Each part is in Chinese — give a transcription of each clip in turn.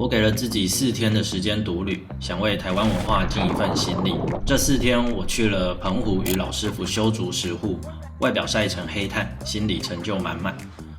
我給了自己4天的時間獨旅，想為台灣文化盡一份心力。這4天我去了澎湖與老師傅修築石滬，外表曬成黑炭，心裡成就滿滿。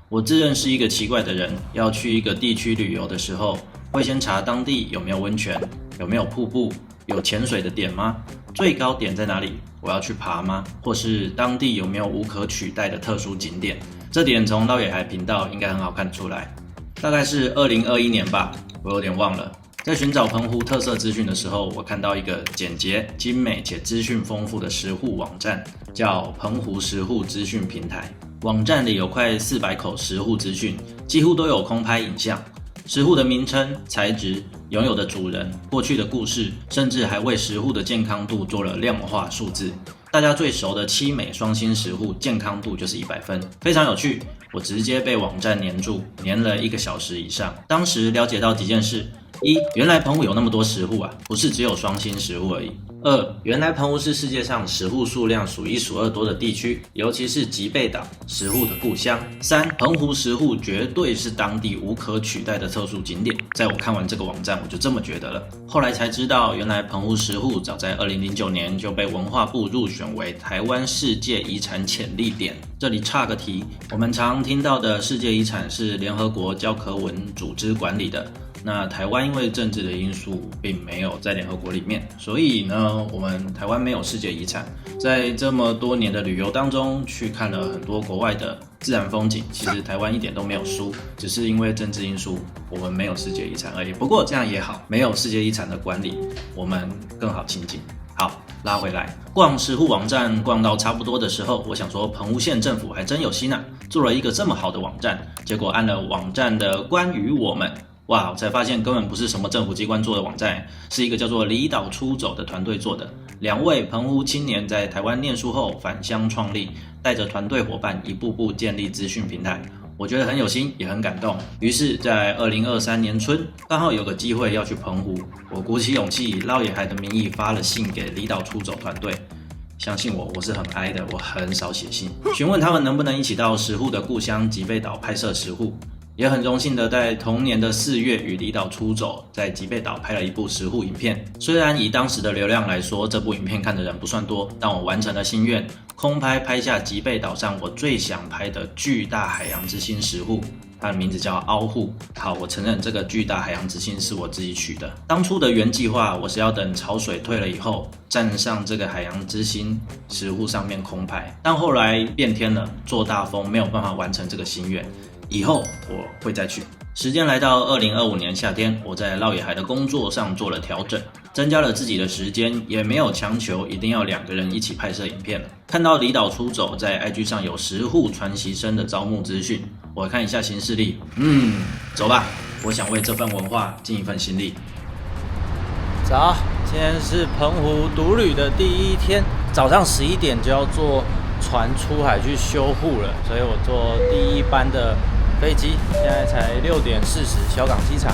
我自認是一個奇怪的人，要去一個地區旅遊的時候，會先查當地有沒有溫泉，有沒有瀑布，有潛水的點嗎？最高點在哪裡？我要去爬嗎？或是當地有沒有無可取代的特殊景點？這點從撈野海頻道應該很好看出來。大概是2021年吧，我有點忘了。在尋找澎湖特色資訊的時候，我看到一個簡潔、精美且資訊豐富的石滬網站，叫澎湖石滬資訊平台。網站裡有快400口石滬資訊，幾乎都有空拍影像。石滬的名稱、材質、擁有的主人、過去的故事，甚至還為石滬的健康度做了量化數字。大家最熟的7美雙星石滬健康度就是100分，非常有趣。我直接被網站黏住，黏了1個小時以上。當時了解到幾件事：一，原來澎湖有那麼多石滬啊，不是只有雙星石滬而已。2，原來澎湖是世界上石滬數量數1數2多的地區，尤其是吉貝島，石滬的故鄉。3，澎湖石滬絕對是當地無可取代的特殊景點。在我看完這個網站，我就這麼覺得了。後來才知道，原來澎湖石滬早在2009年就被文化部入選為台灣世界遺產潛力點。這裡岔個題，我們常聽到的世界遺產是聯合國教科文組織管理的。那台灣因為政治的因素，並沒有在聯合國裡面，所以呢，我們台灣沒有世界遺產。在這麼多年的旅遊當中，去看了很多國外的自然風景，其實台灣一點都沒有輸，只是因為政治因素，我們沒有世界遺產而已。不過這樣也好，沒有世界遺產的管理，我們更好親近。好，拉回來，逛石滬網站逛到差不多的時候，我想說澎湖縣政府還真有心啊，做了一個這麼好的網站。結果按了網站的關於我們，哇，我才發現根本不是什麼政府機關做的網站，是一個叫做離島出走的團隊做的。2位澎湖青年在台灣念書後返鄉創立，帶着團隊夥伴一步步建立資訊平台。我覺得很有心，也很感動。於是，在2023年春，剛好有個機會要去澎湖，我鼓起勇氣以撈野海的名義發了信給離島出走團隊。相信我，我是很哀的，我很少寫信，詢問他們能不能一起到石滬的故鄉吉貝島拍攝石滬。也很榮幸的在同年的4月與離島出走，在吉貝島拍了一部石滬影片。雖然以當時的流量來說，這部影片看的人不算多，但我完成了心願，空拍下吉貝島上我最想拍的巨大海洋之心石滬。它的名字叫凹滬。好，我承認這個巨大海洋之心是我自己取的。當初的原計劃，我是要等潮水退了以後，站上這個海洋之心石滬上面空拍。但後來變天了，做大風，沒有辦法完成這個心願。以後我會再去。時間來到2025年夏天，我在撈野海的工作上做了調整，增加了自己的時間，也沒有強求一定要2個人一起拍攝影片了。看到離島出走在 IG 上有石滬傳習生的招募資訊，我看一下行事曆，走吧，我想為這份文化盡一份心力。早，今天是澎湖獨旅的第1天，早上11點就要坐船出海去修滬了，所以我坐第1班的飛機，現在才6點40，小港機場。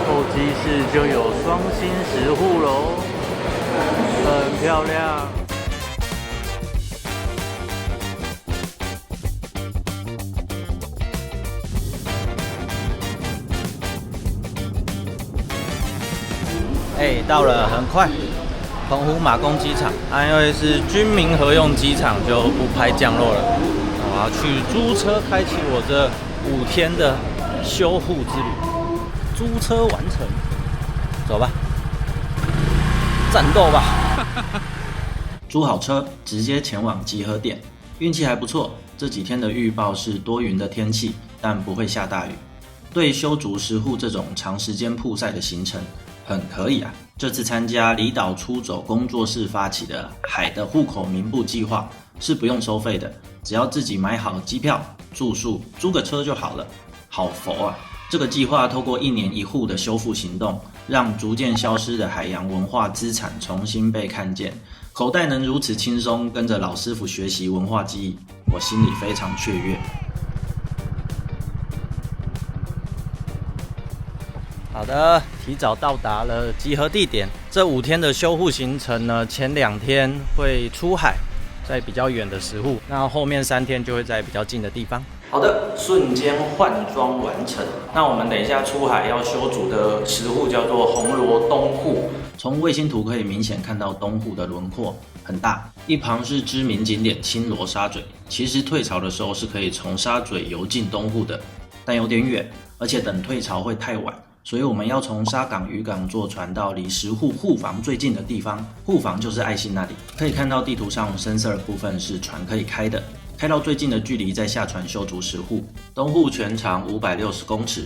候機室就有雙星石滬咯，很漂亮。到了，很快。澎湖馬公機場，因為是軍民合用機場，就不拍降落了。我要去租車，開啟我這5天的修滬之旅。租車完成，走吧，戰鬥吧！租好車，直接前往集合點。運氣還不錯，這幾天的預報是多雲的天氣，但不會下大雨。對修築石滬這種長時間曝曬的行程，很可以啊。這次參加離島出走工作室發起的海的戶口名簿計劃是不用收費的，只要自己買好機票、住宿、租個車就好了。好佛啊！這個計劃透過1年1戶的修復行動，讓逐漸消失的海洋文化資產重新被看見。口袋能如此輕鬆，跟着老師傅學習文化記憶，我心裡非常雀躍。好的，提早到達了集合地點。這5天的修滬行程呢，前2天會出海，在比較遠的石滬，那後面3天就會在比較近的地方。好的，瞬間換裝完成。那我們等一下出海要修築的石戶叫做紅螺東戶。從衛星圖可以明顯看到東戶的輪廓很大，一旁是知名景點青螺沙嘴。其實退潮的時候是可以從沙嘴游進東戶的，但有點遠，而且等退潮會太晚，所以我們要從沙港漁港坐船到離石戶護房最近的地方。護房就是愛心那裡，可以看到地圖上深色的部分是船可以開的。開到最近的距離再下船修築石戶。東戶全長560公尺，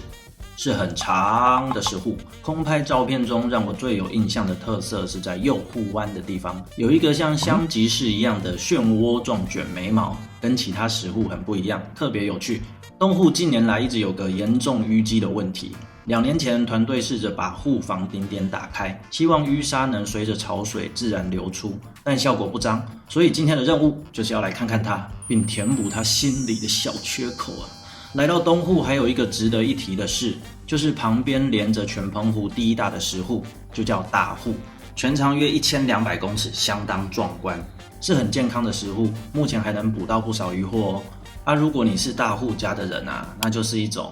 是很長的石戶。空拍照片中讓我最有印象的特色是在右戶灣的地方，有一個像香吉士一樣的漩渦狀捲眉毛，跟其他石戶很不一樣，特別有趣。東戶近年來一直有個嚴重淤積的問題。2年前，團隊試着把護房頂點打開，希望淤沙能隨着潮水自然流出，但效果不彰。所以今天的任務就是要來看看它，並填補它心裡的小缺口啊！來到東戶，還有一個值得一提的事，就是旁邊連着全澎湖第一大的石戶，就叫大戶，全長約1200公尺，相當壯觀，是很健康的石戶，目前還能捕到不少漁獲哦。如果你是大戶家的人啊，那就是一種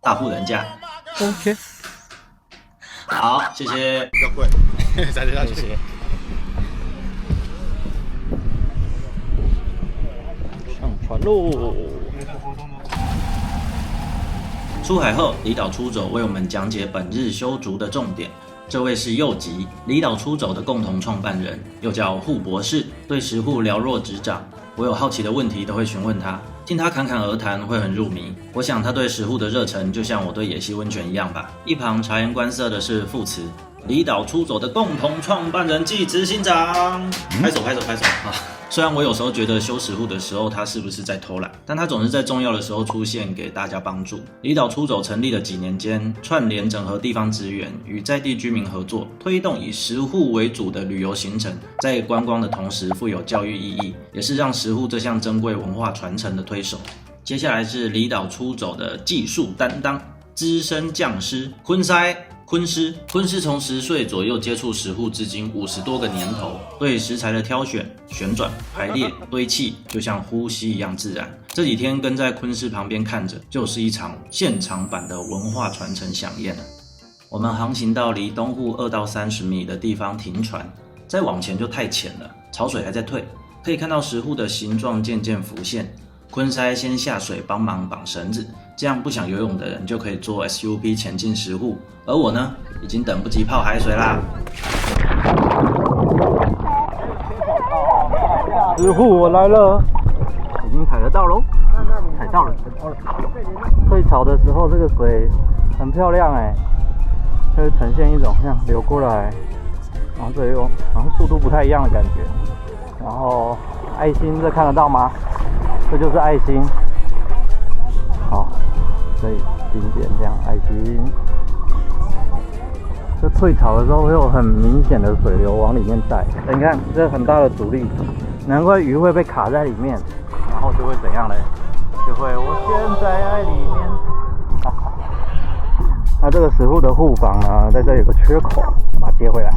大戶人家。OK， 好，謝謝。比較貴，再下去。謝謝。上船嘍！出海後，離島出走為我們講解本日修築的重點。這位是右吉，離島出走的共同創辦人，又叫戶博士，對石戶了若指掌。我有好奇的問題都會詢問他，聽他侃侃而談會很入迷。我想他對石戶的熱忱就像我對野溪溫泉一樣吧。一旁察言觀色的是副詞，離島出走的共同創辦人暨執行長。拍手拍手拍手啊！雖然我有時候覺得修石戶的時候他是不是在偷懶，但他總是在重要的時候出現，給大家幫助。離島出走成立了幾年間，串聯整合地方資源，與在地居民合作，推動以石戶為主的旅遊行程，在觀光的同時富有教育意義，也是讓石戶這項珍貴文化傳承的推手。接下來是離島出走的技術擔當，資深匠師昆師從10歲左右接觸石戶至今50多個年頭，對食材的挑選、旋轉、排列、堆砌，就像呼吸一樣自然。這幾天跟在昆師旁邊看着，就是一場現場版的文化傳承饗宴。我們航行到離東戶2到30米的地方停船，再往前就太淺了，潮水還在退，可以看到石戶的形狀漸漸浮現。昆師先下水幫忙綁繩子，這樣不想游泳的人就可以坐 SUP 前進石戶，而我呢，已經等不及泡海水啦。石戶我來了，已經踩得到嘍，踩到了。退潮的時候，這個水很漂亮哎，就會呈現一種像流過來，然後這有好像速度不太一樣的感覺。然後愛心這看得到嗎？這就是愛心。好，所以景點這樣愛心。這退潮的時候會有很明顯的水流往裡面帶，你看這很大的阻力，難怪魚會被卡在裡面，然後就會怎樣嘞？就會我現在在裡面。那這個石戶的護房呢，在這有個缺口，把它接回來，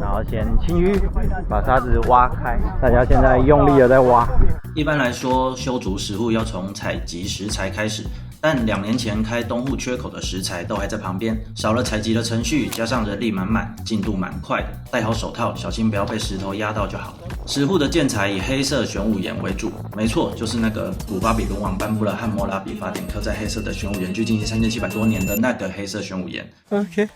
然後先清淤，把沙子挖開。大家現在用力的在挖。一般來說，修築石戶要從採集食材開始，但2年前開東戶缺口的食材都還在旁邊，少了採集的程序，加上人力滿滿，進度蠻快的。戴好手套，小心不要被石頭壓到就好。石戶的建材以黑色玄武岩為主，沒錯，就是那個古巴比倫王頒布了漢謨拉比法典，刻在黑色的玄武岩，距今3700多年的那個黑色玄武岩。OK。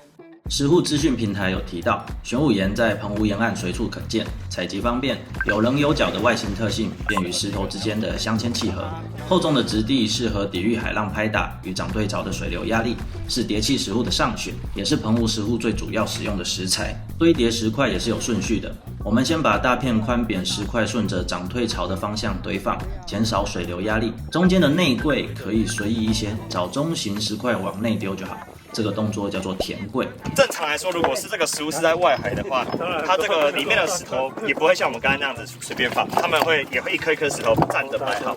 石戶資訊平台有提到，玄武岩在澎湖沿岸隨處可見，採集方便，有稜有角的外形特性，便與石頭之間的鑲嵌契合。厚重的質地適合抵禦海浪拍打與漲退潮的水流壓力，是疊砌石戶的上選，也是澎湖石戶最主要使用的石材。堆疊石塊也是有順序的，我們先把大片寬扁石塊順着漲退潮的方向堆放，減少水流壓力。中間的內櫃可以隨意一些，找中型石塊往內丟就好。這個動作叫做填櫃。正常來說，如果是這個食物是在外海的話，它這個裡面的石頭也不會像我們剛才那樣子隨便放，他们也会一顆一顆石頭站着擺好。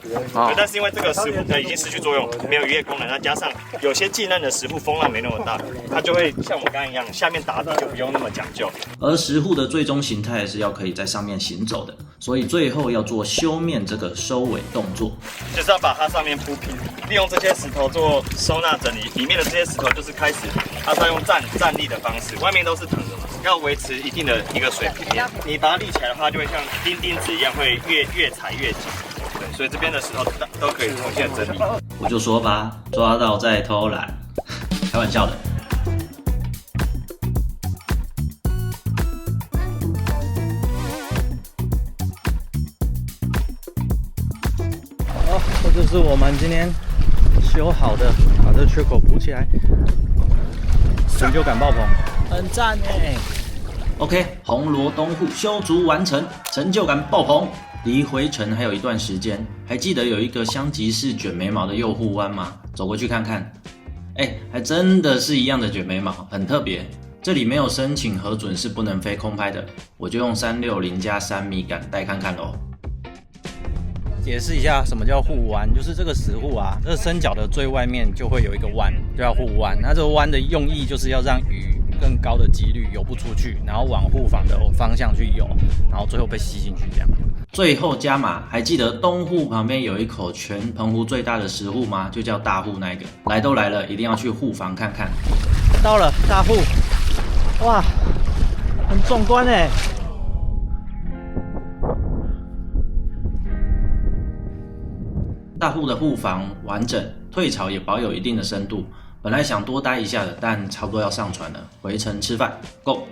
但是因為這個石壺已經失去作用，沒有漁業功能，那加上有些浸嫩的石壺風浪沒那麼大，它就會像我們剛才一樣，下面打底就不用那麼講究。而石壺的最終形態是要可以在上面行走的，所以最後要做修面這個收尾動作，就是要把它上面鋪平，利用這些石頭做收納整理。裡面的這些石頭就是開始，它是要用站立的方式，外面都是躺的嘛，要維持一定的一個水平面。你把它立起來的話，就會像釘子一樣，會越踩越緊。對，所以這邊的石頭都可以重新整理。我就說吧，抓到再偷懶，開玩笑的。好，这就是我们今天修好的，把这缺口補起來，成就感爆棚，很讚哎。OK， 紅螺東戶修築完成，成就感爆棚。離回程還有一段時間，還記得有一個香吉士卷眉毛的右戶灣嗎？走過去看看，還真的是一樣的卷眉毛，很特別。這裡沒有申請核准是不能飛空拍的，我就用360+3米桿帶看看咯。解釋一下什麼叫護灣，就是這個石壺啊，這個身角的最外面就會有一個彎，就叫護灣。那這個彎的用意就是要讓魚更高的幾率游不出去，然後往護ฝั่的方向去游，然後最後被吸進去這樣。最後加碼，還記得東戶旁邊有一口全澎湖最大的石壺嗎？就叫大戶那個。來都來了，一定要去護ฝั่看看。到了大戶，哇，很壯觀哎。大戶的護ฝั่完整，退潮也保有一定的深度。本來想多待一下的，但差不多要上船了，回程吃飯 ，Go！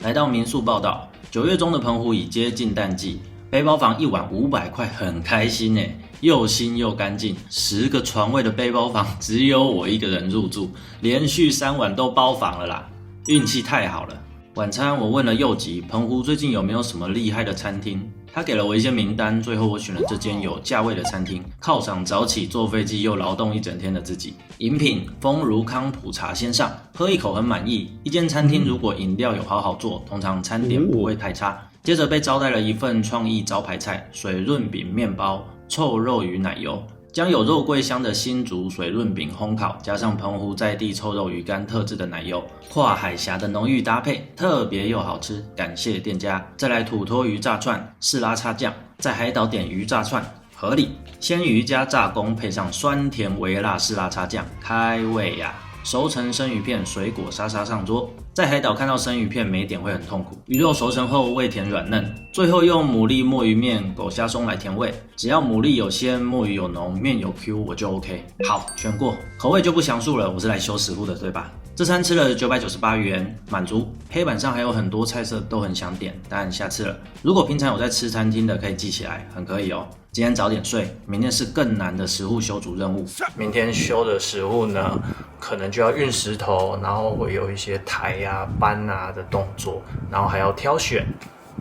來到民宿報到，9月中的澎湖已接近淡季，背包房一晚500塊，很開心耶，又新又乾淨。10個床位的背包房只有我一個人入住，連續3晚都包房了啦，運氣太好了。晚餐我問了佑吉，澎湖最近有沒有什麼厲害的餐廳？他給了我一些名單，最後我選了這間有價位的餐廳，犒賞早起坐飛機又勞動一整天的自己。飲品豐如康普茶先上，喝一口很滿意。一間餐廳如果飲料有好好做，通常餐點不會太差。接着被招待了一份創意招牌菜，水潤餅麵包、臭肉魚奶油。將有肉桂香的新竹水潤餅烘烤，加上澎湖在地臭肉魚乾特制的奶油，跨海峽的濃郁搭配，特別又好吃，感謝店家。再來土魠魚炸串、士拉叉醬，在海島點魚炸串，合理。鮮魚加炸公配上酸甜微辣士拉叉醬，開胃呀！熟成生魚片、水果沙沙上桌。在海島看到生魚片沒點會很痛苦，魚肉熟成後味甜軟嫩，最後用牡蠣墨魚麵、狗蝦鬆來填味。只要牡蠣有鮮，墨魚有濃，麵有 Q， 我就 OK。好，選過，口味就不詳述了，我是來修石壺的，對吧？這餐吃了998元，滿足。黑板上還有很多菜色都很想點，但下次了。如果平常有在吃餐廳的，可以記起來，很可以哦。今天早點睡，明天是更難的石壺修築任務。明天修的石壺呢，可能就要運石頭，然後會有一些抬啊、搬啊的動作，然後還要挑選。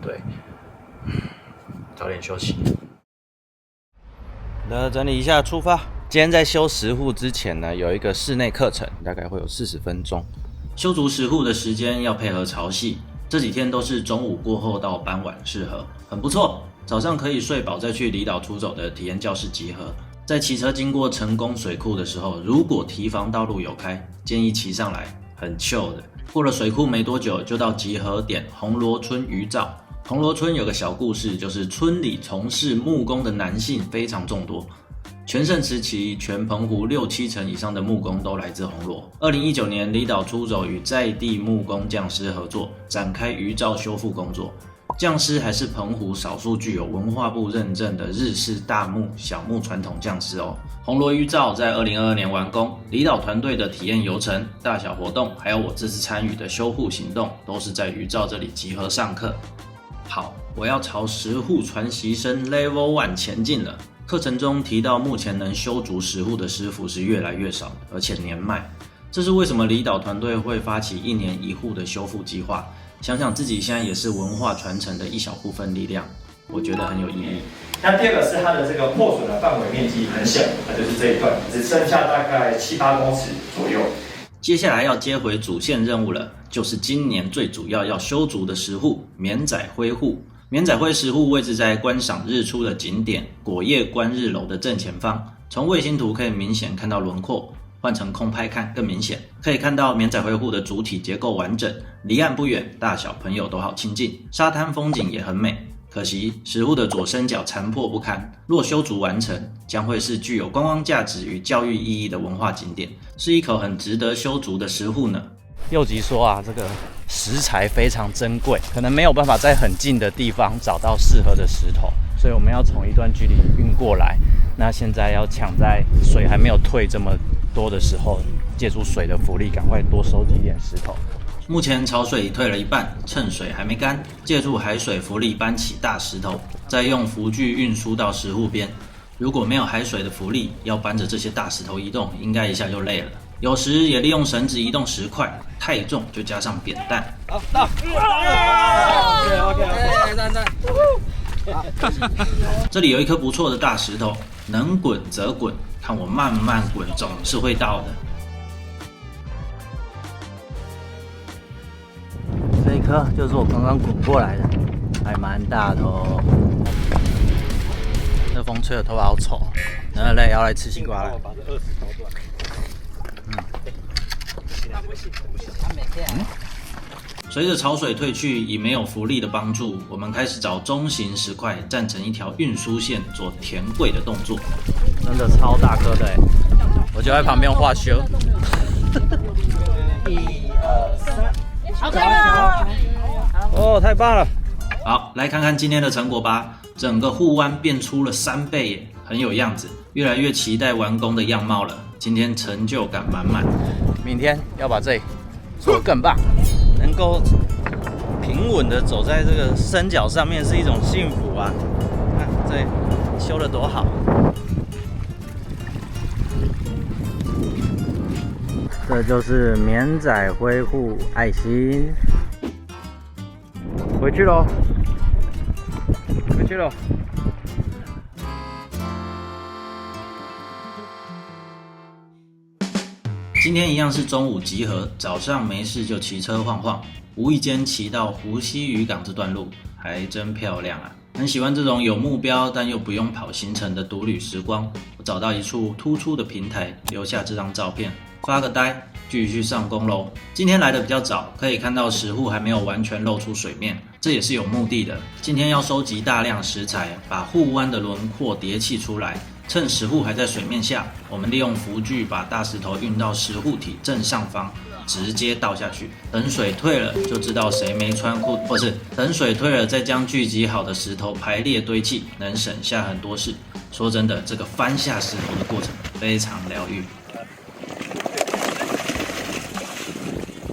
對，早點休息。整理一下，出發。今天在修石壺之前呢，有一個室內課程，大概會有40分鐘。修築石壺的時間要配合潮汐，這幾天都是中午過後到傍晚適合，很不錯。早上可以睡飽再去離島出走的體驗教室集合。在騎車經過成功水庫的時候，如果堤防道路有開，建議騎上來，很 chill 的。過了水庫沒多久，就到集合點紅螺村漁造。紅螺村有個小故事，就是村裡從事木工的男性非常眾多。全盛時期，全澎湖6-7成以上的木工都來自紅螺。2019年，離島出走與在地木工匠師合作，展開漁造修復工作。匠師還是澎湖少數具有文化部認證的日式大木、小木傳統匠師哦。紅螺漁造在2022年完工，離島團隊的體驗遊程、大小活動，還有我這次參與的修護行動，都是在漁造這裡集合上課。好，我要朝石壺傳習生 Level 1前進了。課程中提到，目前能修築石壺的師傅是越來越少，而且年邁。這是為什麼離島團隊會發起1年1戶的修復計劃？想想自己現在也是文化傳承的一小部分力量。我覺得很有意義。那第二個是它的這個破損的範圍面積很小，那就是這一段只剩下大概7-8公尺左右。接下來要接回主線任務了，就是今年最主要修築的石戶免仔灰戶。免仔灰石戶位置在觀賞日出的景點果葉觀日樓的正前方，從衛星圖可以明顯看到輪廓，換成空拍看更明顯。可以看到免仔灰戶的主體結構完整，離岸不遠，大小朋友都好親近，沙灘風景也很美。可惜石戶的左身角殘破不堪，若修築完成，將會是具有觀光價值與教育意義的文化景點，是一口很值得修築的石戶呢。右吉說啊，這個石材非常珍貴，可能沒有辦法在很近的地方找到適合的石頭，所以我們要從一段距離運過來。那現在要搶在水還沒有退這麼多的時候，借助水的浮力，趕快多收集一點石頭。目前潮水已退了一半，趁水還沒乾，借助海水浮力搬起大石頭，再用浮具運輸到石戶邊。如果沒有海水的浮力，要搬着這些大石頭移動，應該一下就累了。有時也利用繩子移動石塊，太重就加上扁擔。好，到。OK， 這裡有一顆不錯的大石頭，能滾則滾，看我慢慢滾，總是會到的。這一顆就是我剛剛滾過來的，還蠻大的哦。這風吹的頭髮好醜，那累要來吃西瓜了。隨着潮水退去，以沒有浮力的幫助，我們開始找中型石塊站成一條運輸線做填櫃的動作。真的超大顆的，我就在旁邊畫修。1、2、3，哦，太棒了！好，來看看今天的成果吧。整個護灣變出了3倍耶，很有樣子，越來越期待完工的樣貌了。今天成就感滿滿，明天要把這裡做得更棒。能夠平穩的走在這個山腳上面是一種幸福啊！看這裡修得多好。這就是免仔灰戶愛心。回去嘍，回去嘍。今天一樣是中午集合，早上沒事就騎車晃晃，無意間騎到湖西漁港這段路，還真漂亮啊！很喜歡這種有目標但又不用跑行程的獨旅時光。我找到一處突出的平台，留下這張照片，發個呆，繼續上工嘍。今天來的比較早，可以看到石戶還沒有完全露出水面，這也是有目的的。今天要收集大量石材，把護灣的輪廓疊砌出來。趁石戶還在水面下，我們利用浮具把大石頭運到石戶體正上方，直接倒下去。等水退了，就知道誰沒穿褲，或是等水退了再將聚集好的石頭排列堆砌，能省下很多事。說真的，這個翻下石頭的過程非常療癒。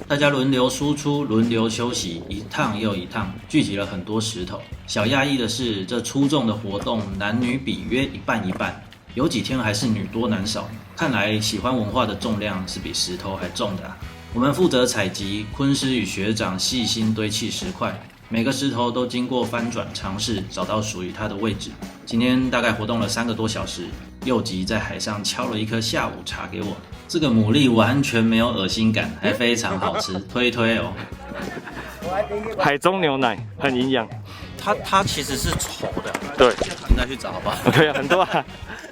大家輪流輸出，輪流休息，一趟又一趟，聚集了很多石頭。小訝異的是，這粗重的活動男女比約一半一半，有幾天還是女多男少。看來喜歡文化的重量是比石頭還重的啊。我們負責採集，昆師與學長細心堆砌石塊，每個石頭都經過翻轉嘗試，找到屬於它的位置。今天大概活動了3個多小時，右吉在海上敲了一顆下午茶給我。這個牡蠣完全沒有噁心感，還非常好吃，推哦。海中牛奶很營養，它其實是稠的，對，應該去找好不好？對啊，很多啊。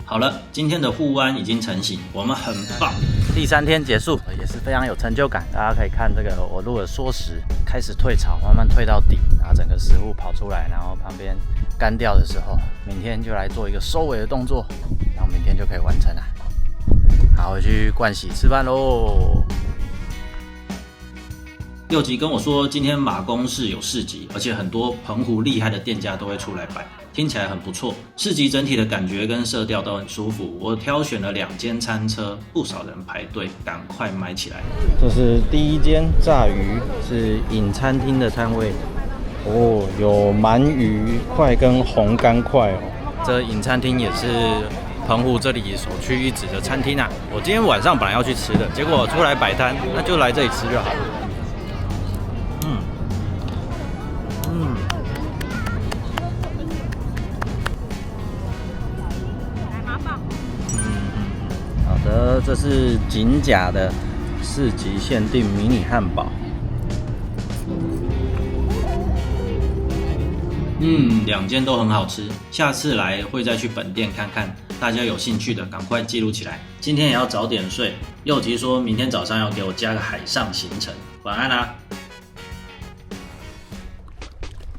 好了，今天的護灣已經成型，我們很棒。第3天結束，也是非常有成就感。大家可以看这個我錄的縮時開始退潮，慢慢退到底，然後整個石戶跑出來，然後旁邊乾掉的時候，明天就來做一個收尾的動作，然後明天就可以完成了。好，回去盥洗吃飯嘍。右吉跟我說，今天馬公市有市集，而且很多澎湖厲害的店家都會出來擺，聽起來很不錯。市集整體的感覺跟色調都很舒服。我挑選了2間餐車，不少人排隊，趕快買起來。這是第1間炸魚，是隱餐廳的攤位哦，有鰻魚塊跟紅乾塊哦。這隱餐廳也是澎湖這裡首屈一指的餐廳啊！我今天晚上本來要去吃的，結果出來擺攤，那就來這裡吃就好了。喝，這是景甲的4級限定迷你漢堡。2間都很好吃，下次來會再去本店看看。大家有興趣的趕快記錄起來。今天也要早點睡。佑吉說明天早上要給我加個海上行程。晚安啦。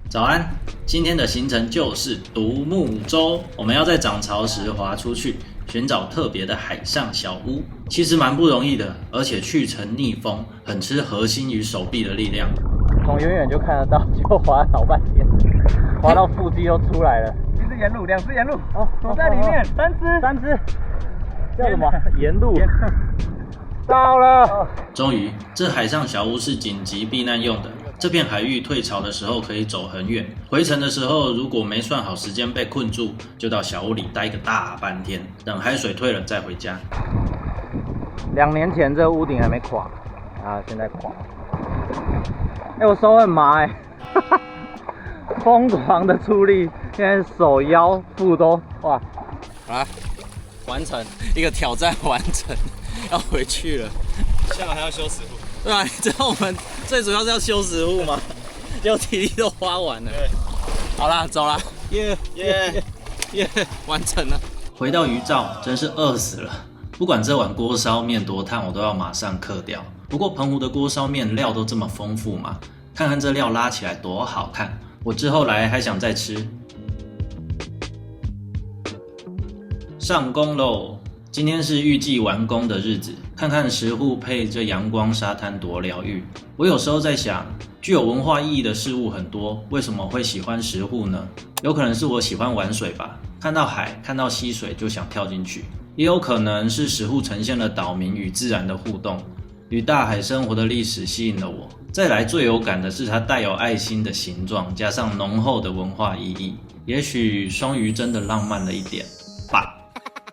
早安，今天的行程就是獨木舟。我們要在漲潮時划出去，尋找特別的海上小屋。其實蠻不容易的，而且去程逆風，很吃核心與手臂的力量。從遠遠就看得到，結果划了老半天，划到腹肌都出來了。一只沿路，2只沿路，躲在裡面，3只，叫什麼？沿路。到了。終於，這海上小屋是緊急避難用的。這片海域退潮的時候可以走很遠，回程的時候如果沒算好時間被困住，就到小屋裡待個大半天，等海水退了再回家。2年前這屋頂還沒垮，啊，現在垮。我手很麻瘋狂的出力，現在手腰腹都哇！好啦，完成一個挑戰，完成，要回去了。下来還要修食護。对啊，你知道我們最主要是要修食護嗎？就體力都花完了。對，好啦，走啦，耶，完成了。回到漁造，真是餓死了。不管這碗鍋燒麵多燙，我都要馬上嗑掉。不過澎湖的鍋燒麵料都這麼豐富嗎？看看這料拉起來多好看，我之後來還想再吃。上工嘍！今天是預計完工的日子，看看石滬配這陽光沙灘多療癒。我有時候在想，具有文化意義的事物很多，為什麼會喜歡石滬呢？有可能是我喜歡玩水吧，看到海，看到溪水就想跳進去。也有可能是石滬呈現了島民與自然的互動，與大海生活的歷史吸引了我。再來最有感的是它帶有愛心的形狀，加上濃厚的文化意義。也許雙魚真的浪漫了一點吧。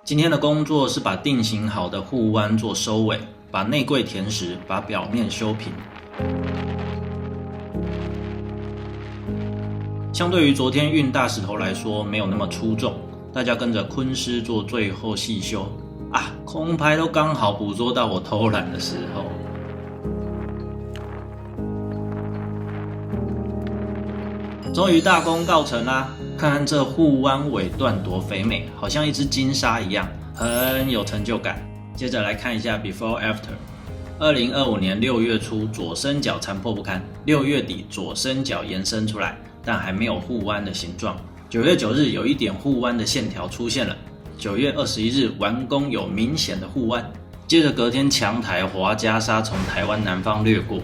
今天的工作是把定型好的護灣做收尾，把內櫃填實，把表面修平。相對於昨天運大石頭來說，沒有那麼出眾。大家跟着昆師做最後細修啊，空拍都剛好捕捉到我偷懶的時候。終於大功告成啦！看看這護灣尾段多肥美，好像一隻金鯊一樣，很有成就感。接着來看一下 Before After。2025年6月初，左伸角殘破不堪；6月底，左伸角延伸出來，但還沒有護灣的形狀。9月9日，有一點護灣的線條出現了。9月21日，完工有明顯的護灣。接着隔天強台滑袈裟從台灣南方掠過，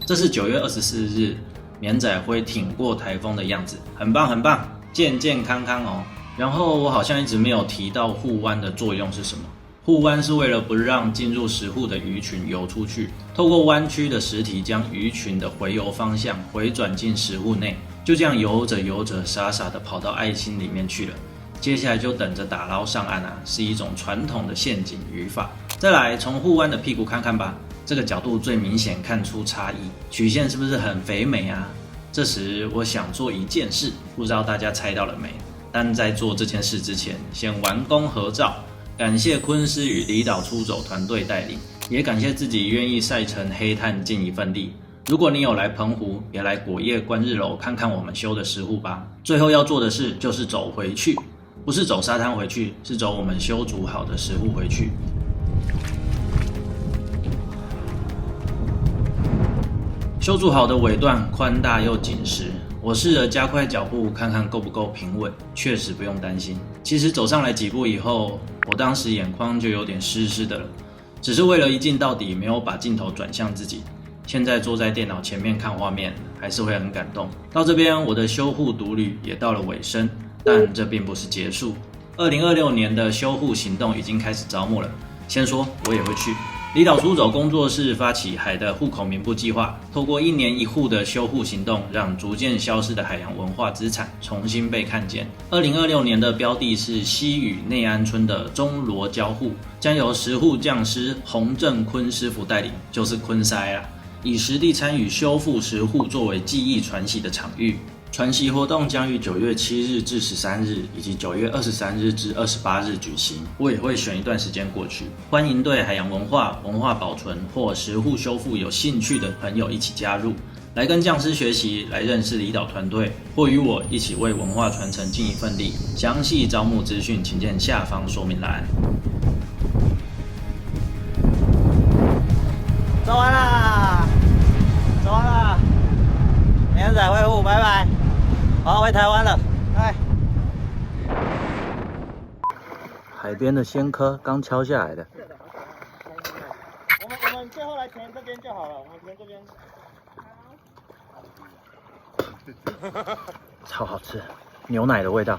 這是9月24日。綿仔灰挺過颱風的樣子，很棒很棒，健健康康哦。然後我好像一直沒有提到護灣的作用是什麼。護灣是為了不讓進入石滬的魚群游出去，透過彎曲的石體將魚群的回游方向回轉進石滬內，就這樣游着游着，傻傻的跑到愛心裡面去了。接下來就等着打撈上岸啊，是一種傳統的陷阱漁法。再來從護灣的屁股看看吧。這個角度最明顯看出差異，曲線是不是很肥美啊？這時我想做一件事，不知道大家猜到了沒？但在做這件事之前，先完工合照，感謝昆師與離島出走團隊帶領，也感謝自己願意曬成黑炭盡一份力。如果你有來澎湖，也來果葉觀日樓看看我們修的石滬吧。最後要做的事就是走回去，不是走沙灘回去，是走我們修築好的石滬回去。修築好的尾段寬大又緊實，我試着加快腳步，看看夠不夠平穩，確實不用擔心。其實走上來幾步以後，我當時眼眶就有點濕濕的了，只是為了一鏡到底，沒有把鏡頭轉向自己。現在坐在電腦前面看畫面，還是會很感動。到這邊，我的修護獨旅也到了尾聲，但這並不是結束。2026年的修護行動已經開始招募了，先說我也會去。離島出走工作室發起海的戶口名簿計劃，透過1年1戶的修護行動，讓逐漸消失的海洋文化資產重新被看見。2026年的標的是西嶼內安村的鐘羅礁戶，將由石滬匠師洪正坤師傅帶領，就是坤師啦，以實地參與修復石滬作為技藝傳習的場域。傳習活動將於9月7日至13日，以及9月23日至28日舉行。我也會選一段時間過去。歡迎對海洋文化、文化保存或石滬修復有興趣的朋友一起加入，來跟匠師學習，來認識離島團隊，或與我一起為文化傳承盡一份力。詳細招募資訊，請見下方說明欄。走完啦，走完啦，明天再會晤，拜拜。好，回台灣了，拜。海邊的仙科剛敲下來的。我們最後來填這邊就好了，我們填這邊。超好吃，牛奶的味道。